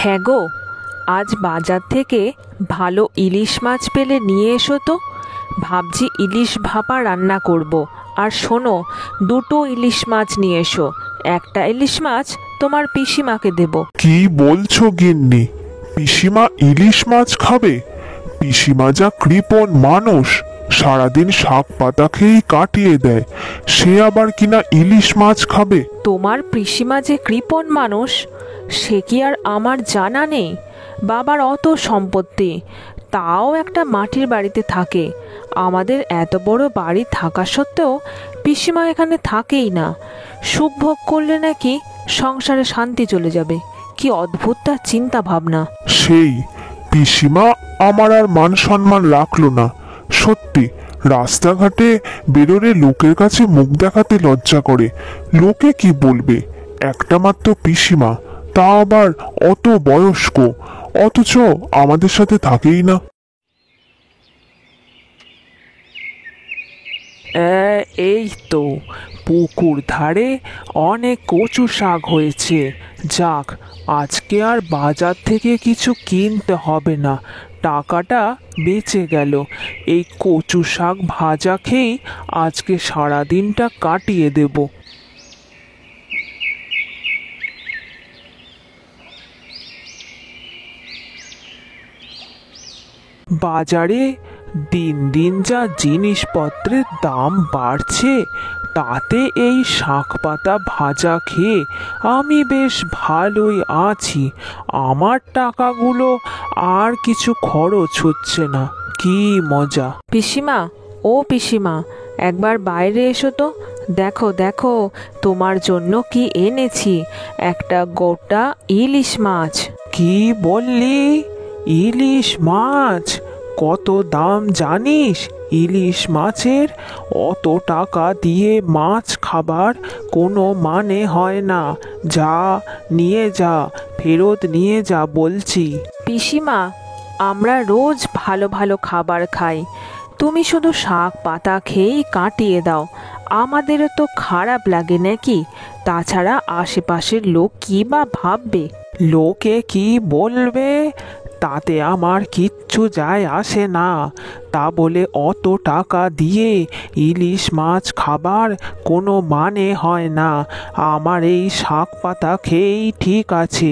হ্যাঁ গো, আজ বাজার থেকে ভালো ইলিশ মাছ পেলে নিয়ে এসো তো। ভাবছি ইলিশ ভাপা রান্না করব। আর শোনো, দুটো ইলিশ মাছ নিয়ে এসো। একটা ইলিশ মাছ তোমার পিসিমাকে দেব। কি বলছো গিন্নি? পিসিমা ইলিশ মাছ খাবে? পিসিমা যা কৃপণ মানুষ, সারাদিন শাক পাতা খেয়েই কাটিয়ে দেয়, সে আবার কিনা ইলিশ মাছ খাবে? তোমার পিসিমা যে কৃপণ মানুষ সে কি আর আমার জানা নেই? বাবার অত সম্পত্তি, তাও একটা মাটির বাড়িতে থাকে। আমাদের এত বড় বাড়ি থাকা সত্ত্বেও পিসিমা এখানে থাকেই না। সুখ ভোগ করলে নাকি সংসারে শান্তি চলে যাবে। কি অদ্ভুত তার চিন্তা ভাবনা। সেই পিসিমা আমার আর মান সম্মান রাখলো না। সত্যি, রাস্তাঘাটে বেরোলে লোকের কাছে মুখ দেখাতে লজ্জা করে। লোকে কি বলবে? একটা মাত্র পিসিমা, তা আবার অত বয়স্ক, অথচ আমাদের সাথে থাকেই না। এই তো পুকুর ধারে অনেক কচু শাক হয়েছে। যাক, আজকে আর বাজার থেকে কিছু কিনতে হবে না, টাকাটা বেঁচে গেল। এই কচু শাক ভাজা খেয়েই আজকে সারা দিনটা কাটিয়ে দেব। বাজারে দিন দিন যা জিনিসপত্রের দাম বাড়ছে, তাতে এই শাক পাতা ভাজা খেয়ে আমি বেশ ভালোই আছি। আমার টাকাগুলো আর কিছু খরচ হচ্ছে না, কি মজা। পিসিমা, ও পিসিমা, একবার বাইরে এসো তো। দেখো দেখো, তোমার জন্য কি এনেছি। একটা গোটা ইলিশ মাছ। কি বললি? ইলিশ মাছ? কত দাম জানিস ইলিশ মাছের? অত টাকা দিয়ে মাছ খাবার কোনো মানে হয় না। যা, নিয়ে যা, ফেরত নিয়ে যা বলছি। পিসিমা, আমরা রোজ ভালো ভালো খাবার খাই, তুমি শুধু শাক পাতা খেয়েই কাটিয়ে দাও। আমাদেরও তো খারাপ লাগে নাকি? তাছাড়া আশেপাশের লোক কি বা ভাববে? লোকে কি বলবে তাতে আমার কিচ্ছু যায় আসে না। তা বলে অত টাকা দিয়ে ইলিশ মাছ খাবার কোনো মানে হয় না। আমার এই শাক পাতা খেয়েই ঠিক আছে,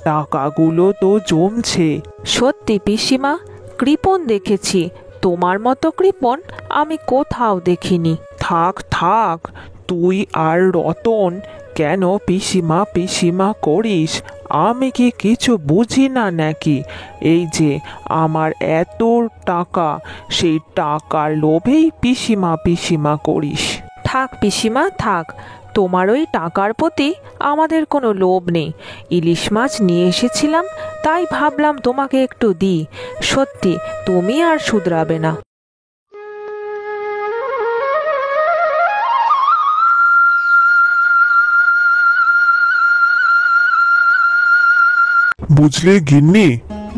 টাকাগুলো তো জমছে। সত্যি পিসিমা, কৃপণ দেখেছি। তোমার মতো কৃপণ আমি কোথাও দেখিনি। থাক থাক, তুই আর রতন কেন পিসিমা পিসিমা করিস? আমি কি কিছু বুঝি না নাকি? এই যে আমার এত টাকা, সেই টাকার লোভেই পিসিমা পিসিমা করিস। থাক পিসিমা থাক, তোমার ওই টাকার প্রতি আমাদের কোনো লোভ নেই। ইলিশ মাছ নিয়ে এসেছিলাম, তাই ভাবলাম তোমাকে একটু দিই। সত্যি তুমি আর শুধরাবে না। বুঝলে গিন্নি,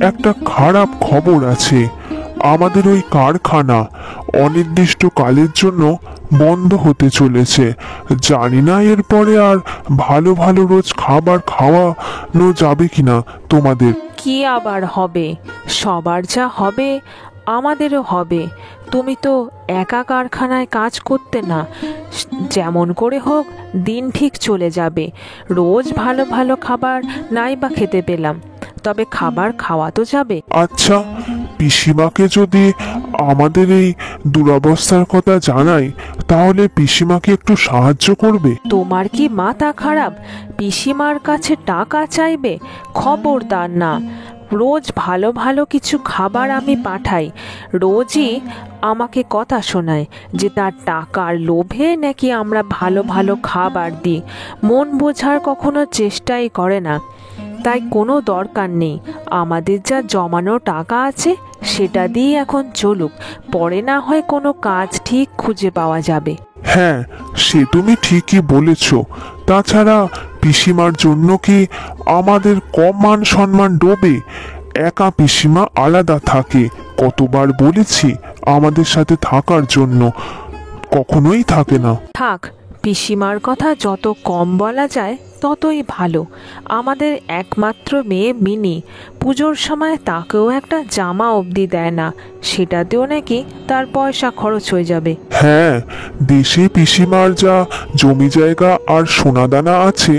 একটা খারাপ খবর আছে। আমাদের ওই কারখানা অনির্দিষ্টকালের জন্য বন্ধ হতে চলেছে। জানি না এরপরে আর ভালো ভালো রোজ খাবার খাওয়ানো যাবে কিনা তোমাদের। কি আবার হবে? সবার যা হবে আমাদেরও হবে। তুমি তো একা কারখানায় কাজ করতে না। যেমন করে হোক দিন ঠিক চলে যাবে। রোজ ভালো ভালো খাবার নাই বা খেতে পেলাম, তবে খাবার খাওয়া তো যাবে। আচ্ছা, পিসিমাকে যদি আমাদের এই দুরবস্থার কথা জানাই, তাহলে পিসিমাকে একটু সাহায্য করবে? তোমার কি মাথা খারাপ? পিসিমার কাছে টাকা চাইবে? খবরদার না। রোজ ভালো ভালো কিছু খাবার আমি পাঠাই। রোজই আমাকে কথা শোনায় যে তার টাকার লোভে নাকি আমরা ভালো ভালো খাবার দিই। মন বোঝার কখনো চেষ্টাই করে না। তাই কোনো দরকার নেই। আমাদের যা জমানো টাকা আছে সেটা দিয়ে এখন চলুক, পরে না হয় কোনো কাজ ঠিক খুঁজে পাওয়া যাবে। হ্যাঁ, সে তুমি ঠিকই বলেছ। তাছাড়া পিসিমার জন্য কি আমাদের কম মান সম্মান ডোবে? একা পিসিমা আলাদা থাকে। কতবার বলেছি আমাদের সাথে থাকার জন্য, কখনোই থাকে না। থাক, পিসিমার কথা যত কম বলা যায় ততই ভালো। আমাদের একমাত্র মেয়ে মিনি, পুজোর সময় তাকেও একটা জামা অবধি দেয় না, সেটাতেও নাকি তার পয়সা খরচ হয়ে যাবে। হ্যাঁ, দেশে পিসিমার যা জমি জায়গা আর সোনাদানা আছে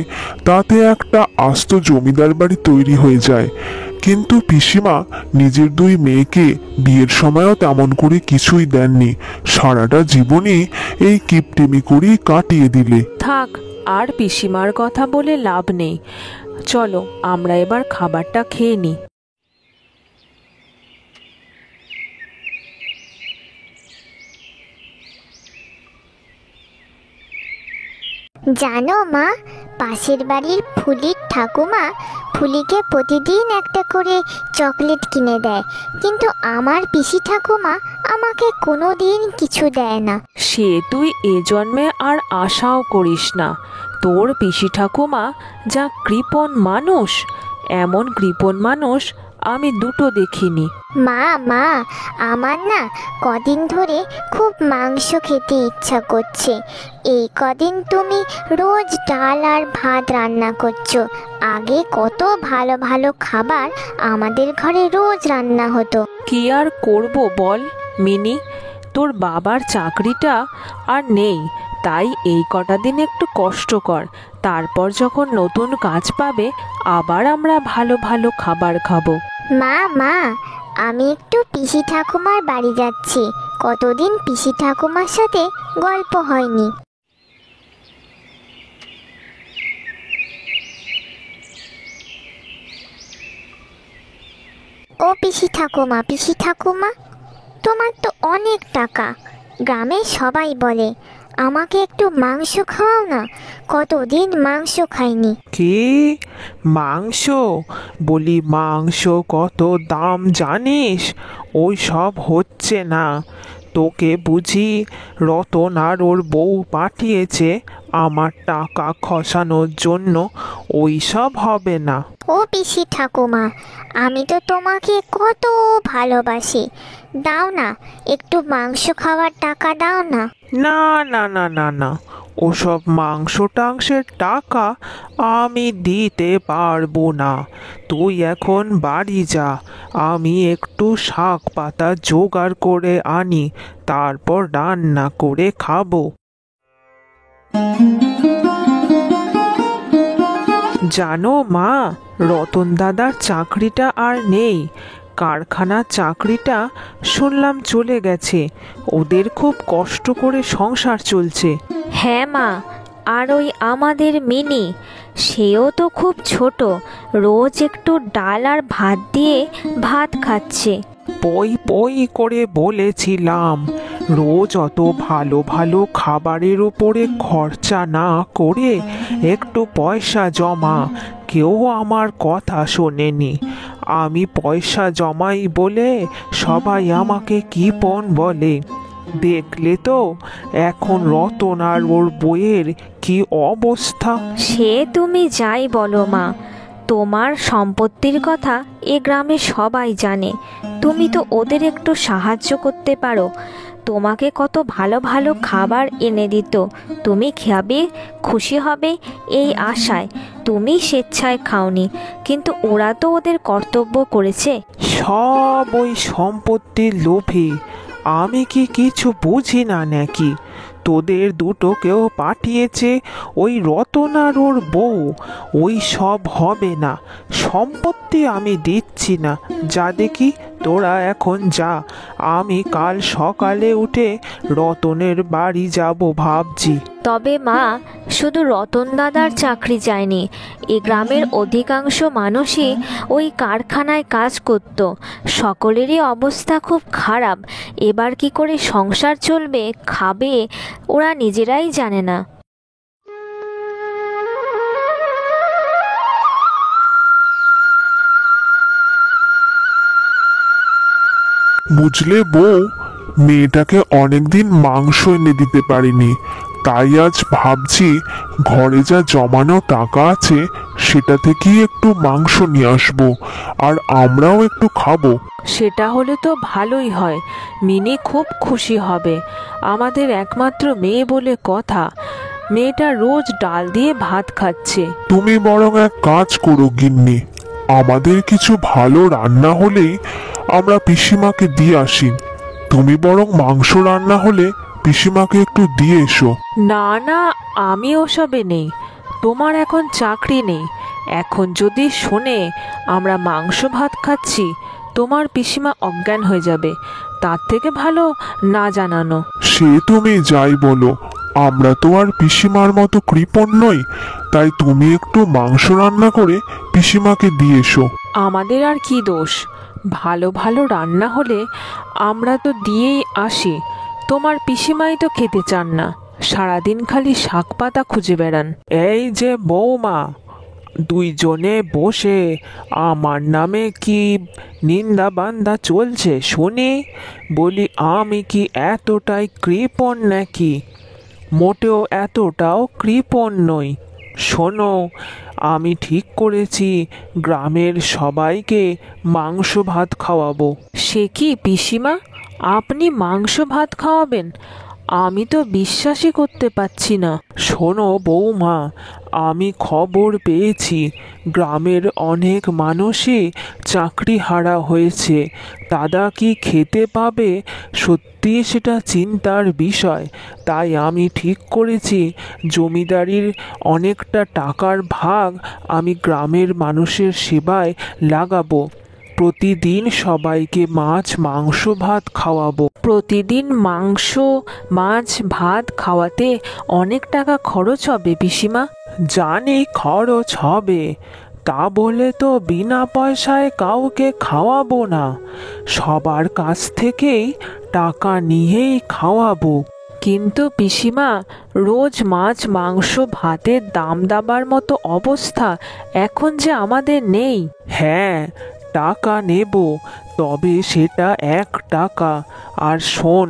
তাতে একটা আস্ত জমিদার বাড়ি তৈরি হয়ে যায়। কিন্তু পিসিমা নিজের দুই মেয়েকে বিয়ের সময়ও তেমন করে কিছুই দেননি, সারাটা জীবনই এই কিপটেমি করেই কাটিয়ে দিলে। থাক, আর পিসিমার কথা বলে লাভ নেই। চলো আমরা এবার খাবারটা খেয়ে নিই। জানো মা, পাশের বাড়ির ফুলির ঠাকুমা ফুলিকে প্রতিদিন একটা করে চকলেট কিনে দেয়, কিন্তু আমার পিসি ঠাকুমা আমাকে কোনো দিন কিছু দেয় না। সে তুই এ জন্মে আর আশাও করিস না। তোর পিসি ঠাকুমা যা কৃপণ মানুষ, এমন কৃপণ মানুষ আমি দুটো দেখিনি। মা মা, আমার না কদিন ধরে খুব মাংস খেতে ইচ্ছা করছে। এই কদিন তুমি রোজ ডাল আর ভাত রান্না করছো, আগে কত ভালো ভালো খাবার আমাদের ঘরে রোজ রান্না হতো। কি আর করব বল মিনি, তোর বাবার চাকরিটা আর নেই, তাই এই কটা দিন একটু কষ্ট কর। তারপর যখন নতুন কাজ পাবে আবার আমরা ভালো ভালো খাবার খাবো। মা মা, আমি একটু পিসি ঠাকুমার বাড়ি যাচ্ছি, কতদিন পিসি ঠাকুমার সাথে গল্প হয়নি। ও পিসি ঠাকুমা, পিসি ঠাকুমা, তোমার তো অনেক টাকা, গ্রামে সবাই বলে আমাকে একটু মাংস খাওয়াও না, কতদিন মাংস খাইনি। কি মাংস? বলি মাংস কত দাম জানিস? ওই সব হচ্ছে না। তোকে বুঝি রতন আর ওর বউ পাঠিয়েছে আমার টাকা খসানোর জন্য? ওই সব হবে না। ও পিসি ঠাকুমা, আমি তো তোমাকে কত ভালোবাসি, দাও না একটু মাংস খাওয়ার টাকা দাও না। না না না না না, ওসব মাংস টাংসের টাকা আমি দিতে পারবো না। তুই এখন বাড়ি যা, আমি একটু শাক পাতা জোগাড় করে আনি, তারপর রান্না করে খাবো। জানো মা, রতন দাদার চাকরিটা আর নেই, কারখানার চাকরিটা শুনলাম চলে গেছে। ওদের খুব কষ্ট করে সংসার চলছে। হ্যাঁ মা, আর ওই আমাদের মিনি, সেও তো খুব ছোট, রোজ একটু ডাল আর ভাত দিয়ে ভাত খাচ্ছে। পই পই করে বলেছিলাম রোজ অত ভালো ভালো খাবারের উপরে খরচা না করে একটু পয়সা জমা। কেউ আমার কথা শোনেনি। আমি পয়সা জমাই বলে সবাই আমাকে কৃপণ বলে। দেখলে তো এখন রতন আর ওর বইয়ের কি অবস্থা। সে তুমি যাই বলো মা, তোমার সম্পত্তির কথা এ গ্রামে সবাই জানে। তুমি তো ওদের একটু সাহায্য করতে পারো, তোমাকে কত ভালো ভালো খাবার এনে দিত, তুমি খাবে, খুশি হবে এই আশায় তুমি স্বেচ্ছায় খাওনি, কিন্তু ওরা তো ওদের কর্তব্য করেছে। সব ওই সম্পত্তির লোভে। আমি কি কিছু বুঝি না নাকি? তোদের দুটোকেও পাঠিয়েছে ওই রতন আর ওর বউ। ওই সব হবে না, সম্পত্তি আমি দিচ্ছি না। যা দেখি তোরা এখন যা, আমি কাল সকালে উঠে রতনের বাড়ি যাব ভাবছি। তবে মা, শুধু রতন দাদার চাকরি যায়নি, এ গ্রামের অধিকাংশ মানুষই ওই কারখানায় কাজ করত। সকলেরই অবস্থা খুব খারাপ। এবার কি করে সংসার চলবে, খাবে, ওরা নিজেরাই জানে না। বুঝলে বউ, মেয়েটাকে অনেকদিন মাংস এনে দিতে পারিনি, তাই আজ ভাবছি ঘরে যা জমানো টাকা আছে সেটা থেকেই একটু মাংস নিয়ে আসবো, আর আমরাও একটু খাবো। সেটা হলে তো ভালোই হয়, মিনি খুব খুশি হবে। আমাদের একমাত্র মেয়ে বলে কথা, মেয়েটা রোজ ডাল দিয়ে ভাত খাচ্ছে। তুমি বরং এক কাজ করো গিন্নি, আমাদের কিছু ভালো রান্না হলেই আমরা পিসিমাকে দিয়ে আসি। তুমি বরং মাংস রান্না হলে পিসিমাকে একটু দিয়ে এসো। না না, আমি ওসবে নেই। তোমার এখন চাকরি নেই, এখন যদি শোনে আমরা মাংস ভাত খাচ্ছি তোমার পিসিমা অজ্ঞান হয়ে যাবে। তার থেকে ভালো না জানানো। সে তুমি যাই বলো, আমরা তো আর পিসিমার মতো কৃপণ নই, তাই তুমি একটু মাংস রান্না করে পিসিমাকে দিয়ে এসো। আমাদের আর কি দোষ? ভালো ভালো রান্না হলে আমরা তো দিয়েই আসি। তোমার পিসিমাই তো খেতে চান না, সারাদিন খালি শাক পাতা খুঁজে বেড়ান। এই যে বৌমা, দুইজনে বসে আমার নামে কি নিন্দা বান্দা চলছে শুনি। বলি আমি কি এতটাই কৃপণ নাকি? মোটেও এতটাও কৃপণ নই। শোনো, আমি ঠিক করেছি গ্রামের সবাইকে মাংস ভাত খাওয়াবো। সে কি পিসিমা, আপনি মাংস ভাত খাওয়াবেন? আমি তো বিশ্বাসই করতে পারছি না। শোনো বৌমা, আমি খবর পেয়েছি গ্রামের অনেক মানুষই চাকরি হারা হয়েছে। তারা কি খেতে পাবে? সত্যি সেটা চিন্তার বিষয়। তাই আমি ঠিক করেছি জমিদারির অনেকটা টাকার ভাগ আমি গ্রামের মানুষের সেবায় লাগাবো। প্রতিদিন সবাইকে মাছ মাংস ভাত খাওয়াবো। প্রতিদিন মাংস মাছ ভাত খাওয়াতে অনেক টাকা খরচ হবে পিসিমা। জানি খরচ হবে, তা বলে তো বিনা পয়সায় কাউকে খাওয়াবো না। সবার কাছ থেকেই টাকা নিয়েই খাওয়াবো। কিন্তু পিসিমা, রোজ মাছ মাংস ভাতের দাম দাবার মতো অবস্থা এখন যে আমাদের নেই। হ্যাঁ, টাকা নেব, তবে সেটা 1 টাকা। আর শোন,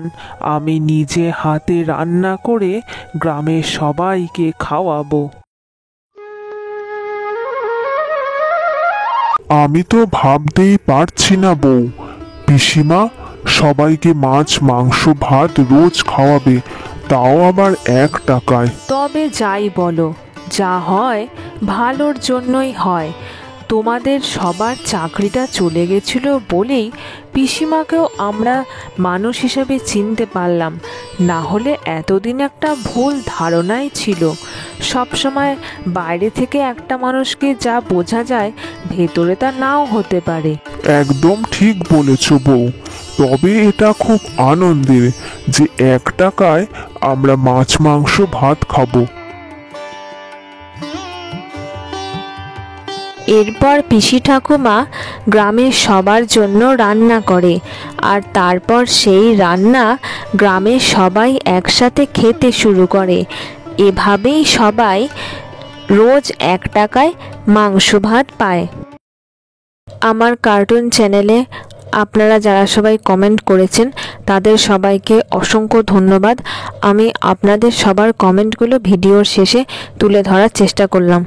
আমি নিজে হাতে রান্না করে গ্রামের সবাইকে খাওয়াবো। আমি তো ভাবতেই পারছি না বউ, পিসিমা সবাইকে মাছ মাংস ভাত রোজ খাওয়াবে, তাও আবার 1 টাকায়। তবে যাই বলো, যা হয় ভালোর জন্যই হয়। তোমাদের সবার চাকরিটা চলে গেছিল বলেই পিসিমাকেও আমরা মানুষ হিসেবে চিনতে পারলাম। না হলে এতদিন একটা ভুল ধারণাই ছিল। সবসময় বাইরে থেকে একটা মানুষকে যা বোঝা যায় ভেতরে তা নাও হতে পারে। একদম ঠিক বলেছ বউ, তবে এটা খুব আনন্দের যে 1 টাকায় আমরা মাছ মাংস ভাত খাবো। এরপর পিসি ঠাকুমা গ্রামের সবার জন্য রান্না করে, আর তারপর সেই রান্না গ্রামের সবাই একসাথে খেতে শুরু করে। এভাবেই সবাই রোজ 1 টাকায় মাংস ভাত পায়। আমার কার্টুন চ্যানেলে আপনারা যারা সবাই কমেন্ট করেছেন তাদের সবাইকে অসংখ্য ধন্যবাদ। আমি আপনাদের সবার কমেন্টগুলো ভিডিওর শেষে তুলে ধরার চেষ্টা করলাম।